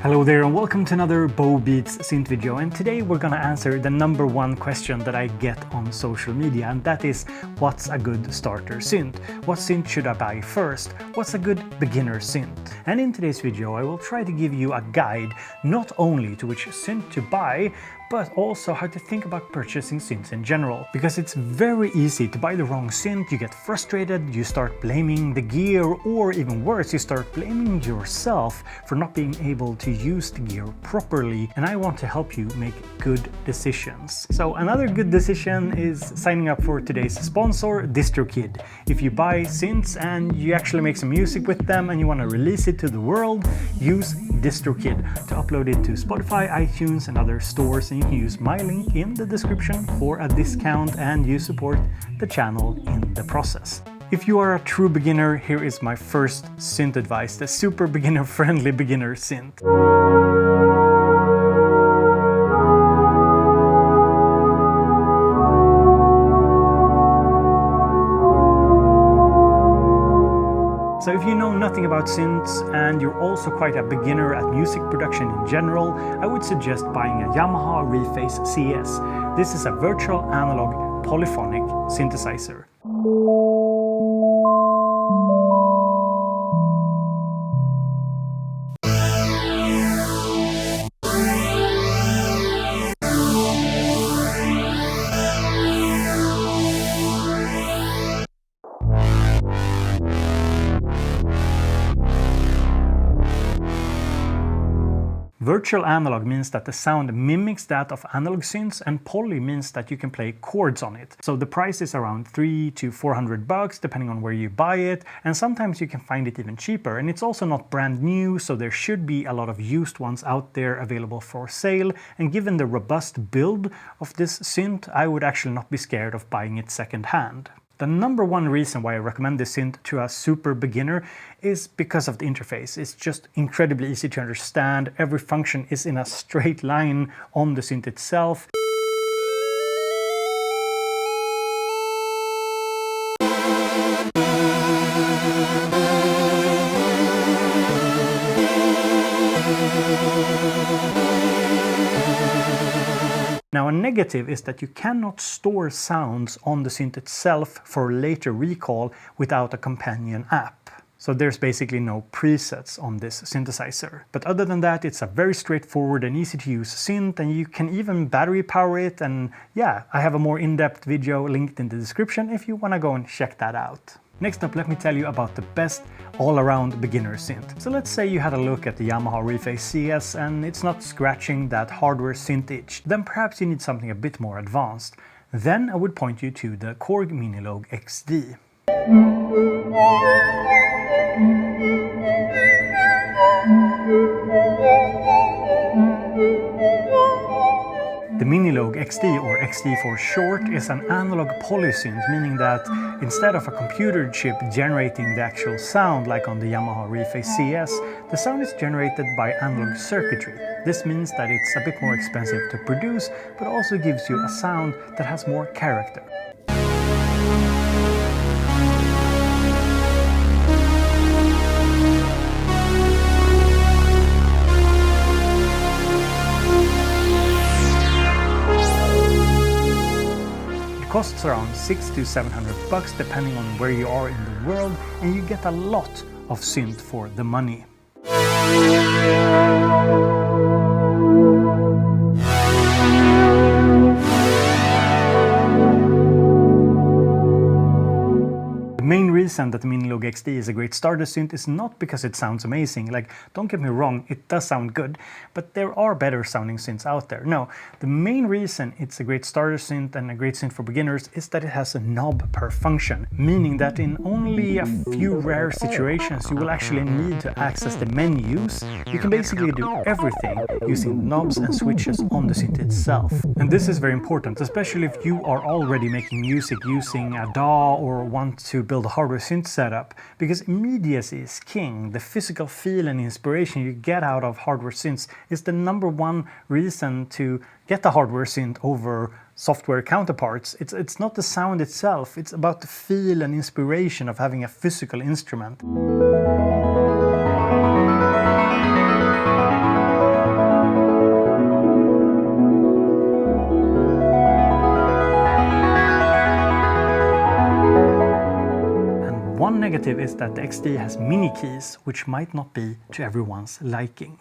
Hello there and welcome to another BoBeats synth video, and today we're gonna answer the number one question that I get on social media, and that is, what's a good starter synth? What synth should I buy first? What's a good beginner synth? And in today's video I will try to give you a guide not only to which synth to buy, but also how to think about purchasing synths in general. Because it's very easy to buy the wrong synth, you get frustrated, you start blaming the gear, or even worse, you start blaming yourself for not being able to use the gear properly, and I want to help you make good decisions. So another good decision is signing up for today's sponsor, DistroKid. If you buy synths and you actually make some music with them and you want to release it to the world, use DistroKid to upload it to Spotify, iTunes and other stores, and you can use my link in the description for a discount and you support the channel in the process. If you are a true beginner, here is my first synth advice, the super beginner friendly beginner synth. So if you know nothing about synths and you're also quite a beginner at music production in general, I would suggest buying a Yamaha Reface CS. This is a virtual analog polyphonic synthesizer. Virtual analog means that the sound mimics that of analog synths, and poly means that you can play chords on it. So the price is around $300 to $400 depending on where you buy it, and sometimes you can find it even cheaper. And it's also not brand new, so there should be a lot of used ones out there available for sale, and given the robust build of this synth, I would actually not be scared of buying it second-hand. The number one reason why I recommend this synth to a super beginner is because of the interface. It's just incredibly easy to understand. Every function is in a straight line on the synth itself. Now, a negative is that you cannot store sounds on the synth itself for later recall without a companion app. So there's basically no presets on this synthesizer. But other than that, it's a very straightforward and easy to use synth, and you can even battery power it. And yeah, I have a more in-depth video linked in the description if you want to go and check that out. Next up, let me tell you about the best all-around beginner synth. So let's say you had a look at the Yamaha Reface CS and it's not scratching that hardware synth itch. Then perhaps you need something a bit more advanced. Then I would point you to the Korg Minilogue XD. The Minilogue XD, or XD for short, is an analog polysynth, meaning that instead of a computer chip generating the actual sound like on the Yamaha Reface CS, the sound is generated by analog circuitry. This means that it's a bit more expensive to produce, but also gives you a sound that has more character. Costs around $600 to $700 depending on where you are in the world, and you get a lot of synth for the money. The main reason that the Minilogue XD is a great starter synth is not because it sounds amazing. Like, don't get me wrong, it does sound good, but there are better sounding synths out there. No, the main reason it's a great starter synth and a great synth for beginners is that it has a knob per function, meaning that in only a few rare situations you will actually need to access the menus. You can basically do everything using knobs and switches on the synth itself. And this is very important, especially if you are already making music using a DAW or want to build a hardware synth setup, because immediacy is king. The physical feel and inspiration you get out of hardware synths is the number one reason to get a hardware synth over software counterparts. It's not the sound itself, it's about the feel and inspiration of having a physical instrument. negative is that the XD has mini keys, which might not be to everyone's liking.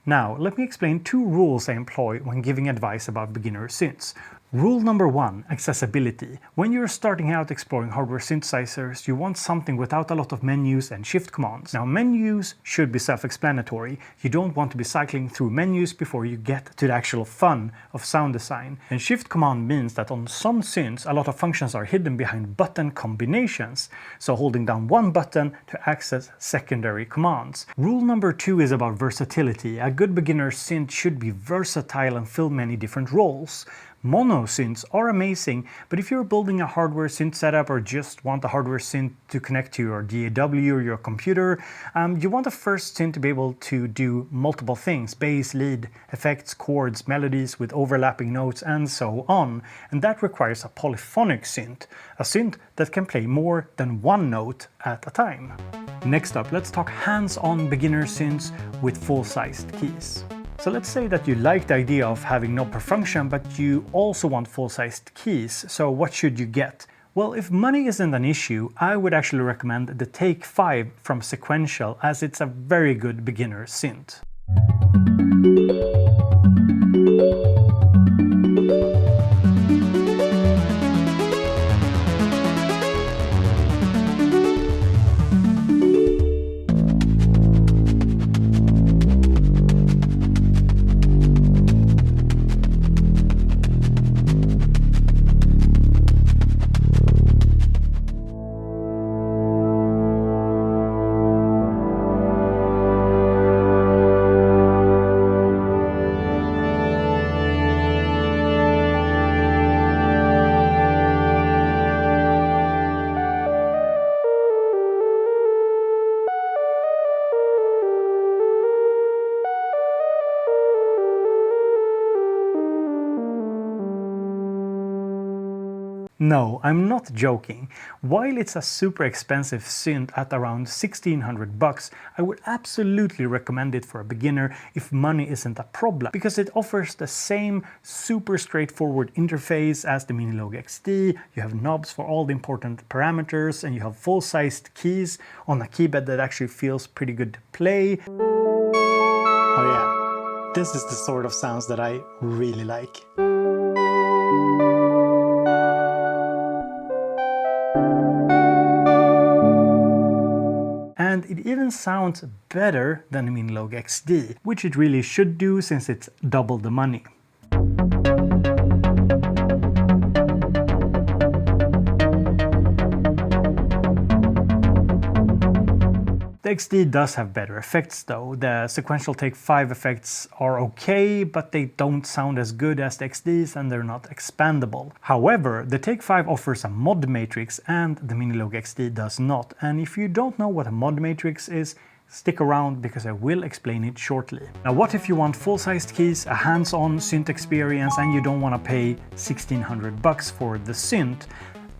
Now, let me explain 2 rules I employ when giving advice about beginner synths. Rule number 1, accessibility. When you're starting out exploring hardware synthesizers, you want something without a lot of menus and shift commands. Now, menus should be self-explanatory. You don't want to be cycling through menus before you get to the actual fun of sound design. And shift command means that on some synths, a lot of functions are hidden behind button combinations. So holding down one button to access secondary commands. Rule number 2 is about versatility. A good beginner synth should be versatile and fill many different roles. Mono synths are amazing, but if you're building a hardware synth setup or just want a hardware synth to connect to your DAW or your computer, you want the first synth to be able to do multiple things: bass, lead, effects, chords, melodies with overlapping notes, and so on. And that requires a polyphonic synth, a synth that can play more than one note at a time. Next up, let's talk hands-on beginner synths with full-sized keys. So let's say that you like the idea of having knob per function, but you also want full-sized keys. So what should you get? Well, if money isn't an issue, I would actually recommend the Take 5 from Sequential, as it's a very good beginner synth. No, I'm not joking. While it's a super expensive synth at around 1600 bucks, I would absolutely recommend it for a beginner if money isn't a problem, because it offers the same super straightforward interface as the Minilogue XD. You have knobs for all the important parameters, and you have full-sized keys on a keypad that actually feels pretty good to play. Oh yeah, this is the sort of sounds that I really like. And it even sounds better than the Minilogue XD, which it really should do since it's double the money. The XD does have better effects though. The sequential Take 5 effects are okay, but they don't sound as good as the XDs and they're not expandable. However, the Take 5 offers a mod matrix and the Minilogue XD does not. And if you don't know what a mod matrix is, stick around because I will explain it shortly. Now, what if you want full-sized keys, a hands-on synth experience, and you don't want to pay 1600 bucks for the synth?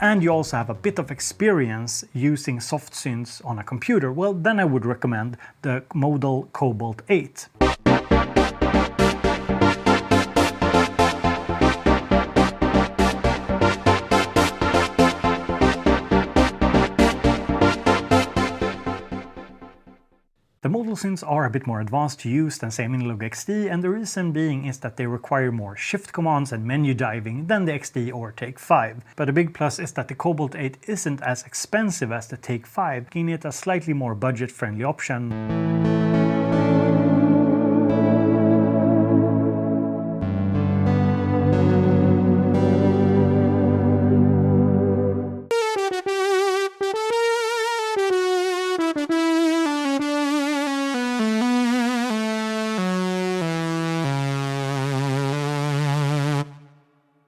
And you also have a bit of experience using soft synths on a computer? Well, then I would recommend the Modal Cobalt 8. The modal synths are a bit more advanced to use than say Minilogue XD, and the reason being is that they require more shift commands and menu diving than the XD or Take 5. But a big plus is that the Cobalt 8 isn't as expensive as the Take 5, making it a slightly more budget-friendly option.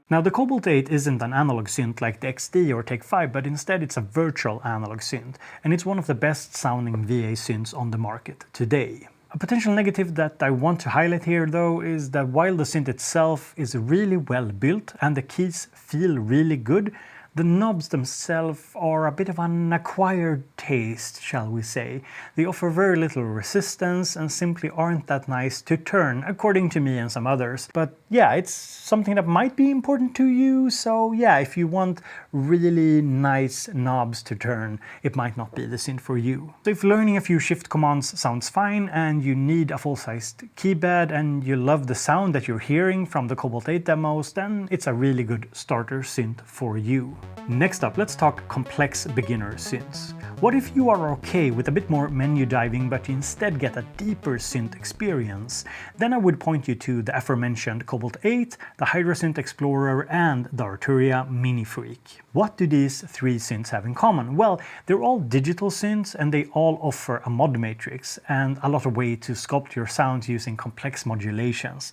Now, the Cobalt 8 isn't an analog synth like the XD or Take 5, but instead it's a virtual analog synth, and it's one of the best sounding VA synths on the market today. A potential negative that I want to highlight here though is that while the synth itself is really well built and the keys feel really good, The knobs themselves are a bit of an acquired taste, shall we say. They offer very little resistance and simply aren't that nice to turn, according to me and some others. But yeah, it's something that might be important to you, so yeah, if you want really nice knobs to turn, it might not be the synth for you. So if learning a few shift commands sounds fine and you need a full-sized keybed and you love the sound that you're hearing from the Cobalt 8 demos, then it's a really good starter synth for you. Next up, let's talk complex beginner synths. What if you are okay with a bit more menu diving but you instead get a deeper synth experience? Then I would point you to the aforementioned Cobalt 8, the HydraSynth Explorer and the Arturia Minifreak. What do these three synths have in common? Well, they're all digital synths and they all offer a mod matrix and a lot of ways to sculpt your sounds using complex modulations.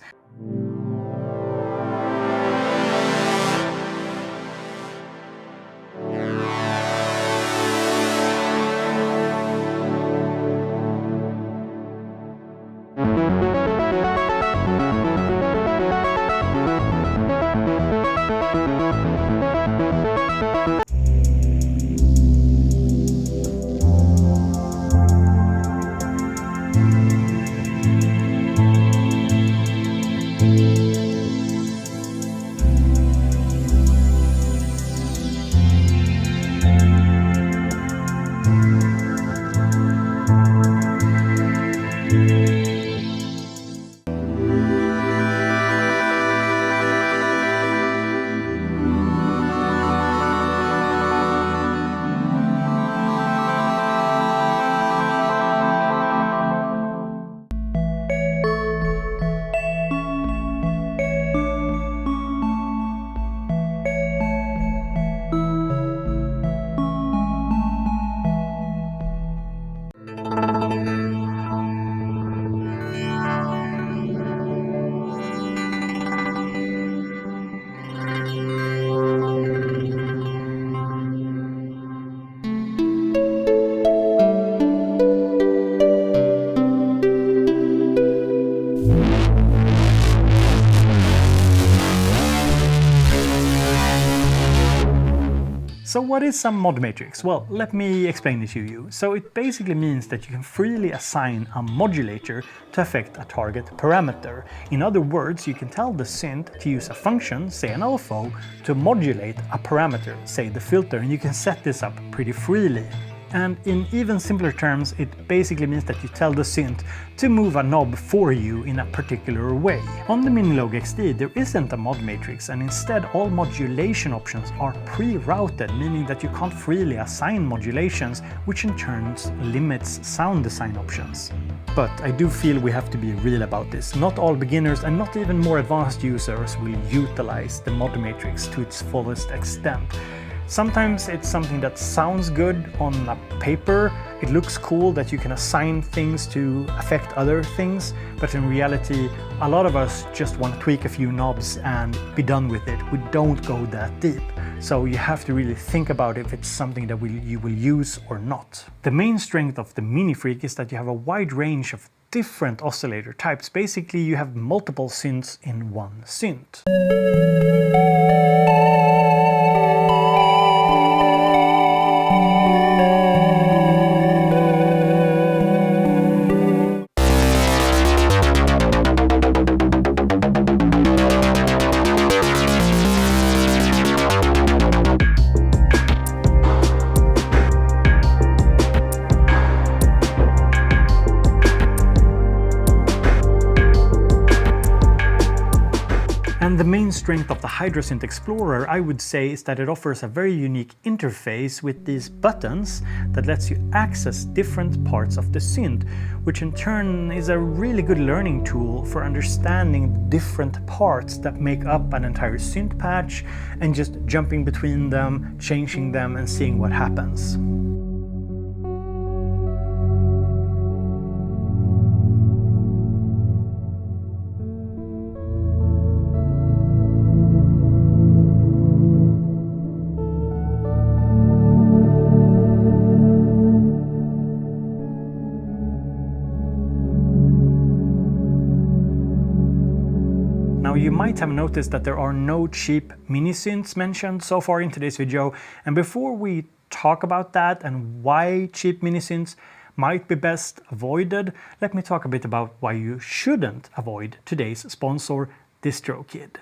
So what is some mod matrix? Well, let me explain it to you. So it basically means that you can freely assign a modulator to affect a target parameter. In other words, you can tell the synth to use a function, say an LFO, to modulate a parameter, say the filter, and you can set this up pretty freely. And in even simpler terms, it basically means that you tell the synth to move a knob for you in a particular way. On the Minilogue XD, there isn't a mod matrix, and instead all modulation options are pre-routed, meaning that you can't freely assign modulations, which in turn limits sound design options. But I do feel we have to be real about this. Not all beginners and not even more advanced users will utilize the mod matrix to its fullest extent. Sometimes it's something that sounds good on a paper, it looks cool that you can assign things to affect other things, but in reality a lot of us just want to tweak a few knobs and be done with it. We don't go that deep. So you have to really think about if it's something that you will use or not. The main strength of the Minifreak is that you have a wide range of different oscillator types. Basically you have multiple synths in one synth. And the main strength of the HydraSynth Explorer, I would say, is that it offers a very unique interface with these buttons that lets you access different parts of the synth, which in turn is a really good learning tool for understanding different parts that make up an entire synth patch and just jumping between them, changing them and seeing what happens. Now Now you might have noticed that there are no cheap mini synths mentioned so far in today's video, and before we talk about that and why cheap mini synths might be best avoided, let me talk a bit about why you shouldn't avoid today's sponsor, DistroKid.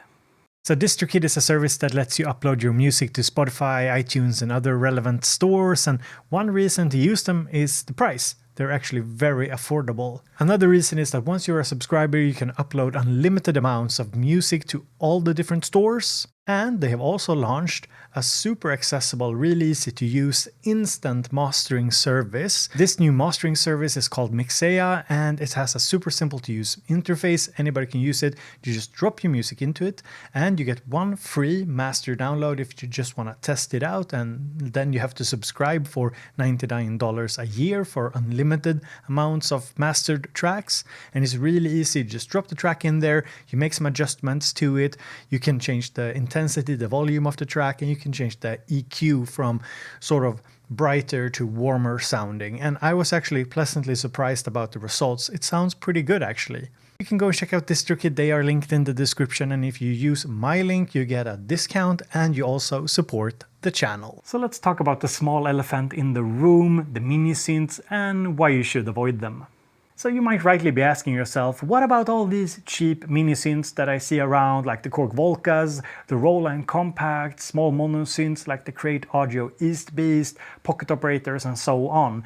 So DistroKid is a service that lets you upload your music to Spotify, iTunes and other relevant stores, and one reason to use them is the price. They're actually very affordable. Another reason is that once you're a subscriber, you can upload unlimited amounts of music to all the different stores. And they have also launched a super accessible, really easy to use instant mastering service. This new mastering service is called Mixea, and it has a super simple to use interface. Anybody can use it. You just drop your music into it and you get one free master download if you just want to test it out, and then you have to subscribe for $99 a year for unlimited amounts of mastered tracks. And it's really easy. Just drop the track in there, you make some adjustments to it, you can change the intensity, the volume of the track, and you can change the EQ from sort of brighter to warmer sounding. And I was actually pleasantly surprised about the results. It sounds pretty good actually. You can go and check out DistroKid, they are linked in the description, and if you use my link you get a discount and you also support the channel. So let's talk about the small elephant in the room, the mini synths, and why you should avoid them. So you might rightly be asking yourself, what about all these cheap mini synths that I see around, like the Korg Volcas, the Roland Compact, small mono synths like the Crate Audio East Beast, pocket operators and so on.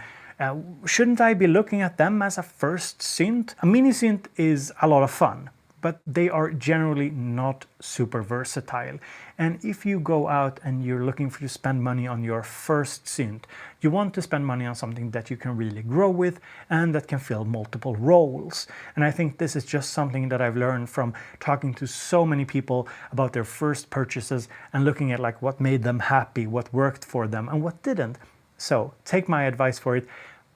Shouldn't I be looking at them as a first synth? A mini synth is a lot of fun, but they are generally not super versatile. And if you go out and you're looking to spend money on your first synth, you want to spend money on something that you can really grow with and that can fill multiple roles. And I think this is just something that I've learned from talking to so many people about their first purchases and looking at like what made them happy, what worked for them and what didn't. So take my advice for it.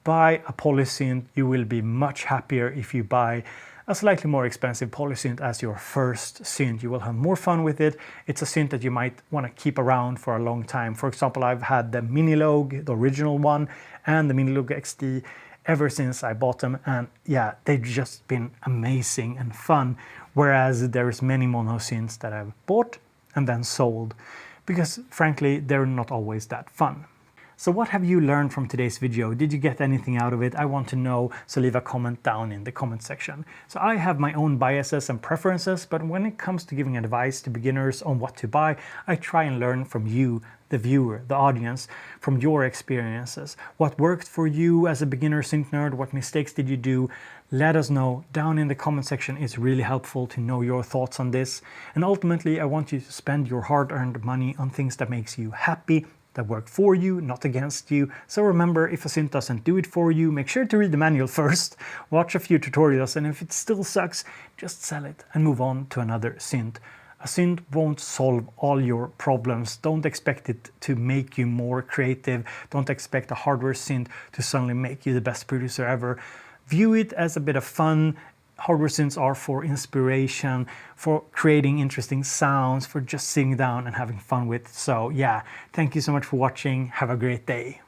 Buy a polysynth. You will be much happier if you buy a slightly more expensive polysynth as your first synth. You will have more fun with it. It's a synth that you might want to keep around for a long time. For example, I've had the Minilogue, the original one, and the Minilogue XD ever since I bought them, and yeah, they've just been amazing and fun. Whereas there's many mono synths that I've bought and then sold because frankly they're not always that fun. So what have you learned from today's video? Did you get anything out of it? I want to know, so leave a comment down in the comment section. So I have my own biases and preferences, but when it comes to giving advice to beginners on what to buy, I try and learn from you, the viewer, the audience, from your experiences. What worked for you as a beginner synth nerd? What mistakes did you do? Let us know down in the comment section. It's really helpful to know your thoughts on this. And ultimately, I want you to spend your hard-earned money on things that makes you happy, that work for you, not against you. So remember, if a synth doesn't do it for you, make sure to read the manual first, watch a few tutorials, and if it still sucks, just sell it and move on to another synth. A synth won't solve all your problems. Don't expect it to make you more creative. Don't expect a hardware synth to suddenly make you the best producer ever. View it as a bit of fun. Hardware synths are for inspiration, for creating interesting sounds, for just sitting down and having fun with. So yeah, thank you so much for watching. Have a great day.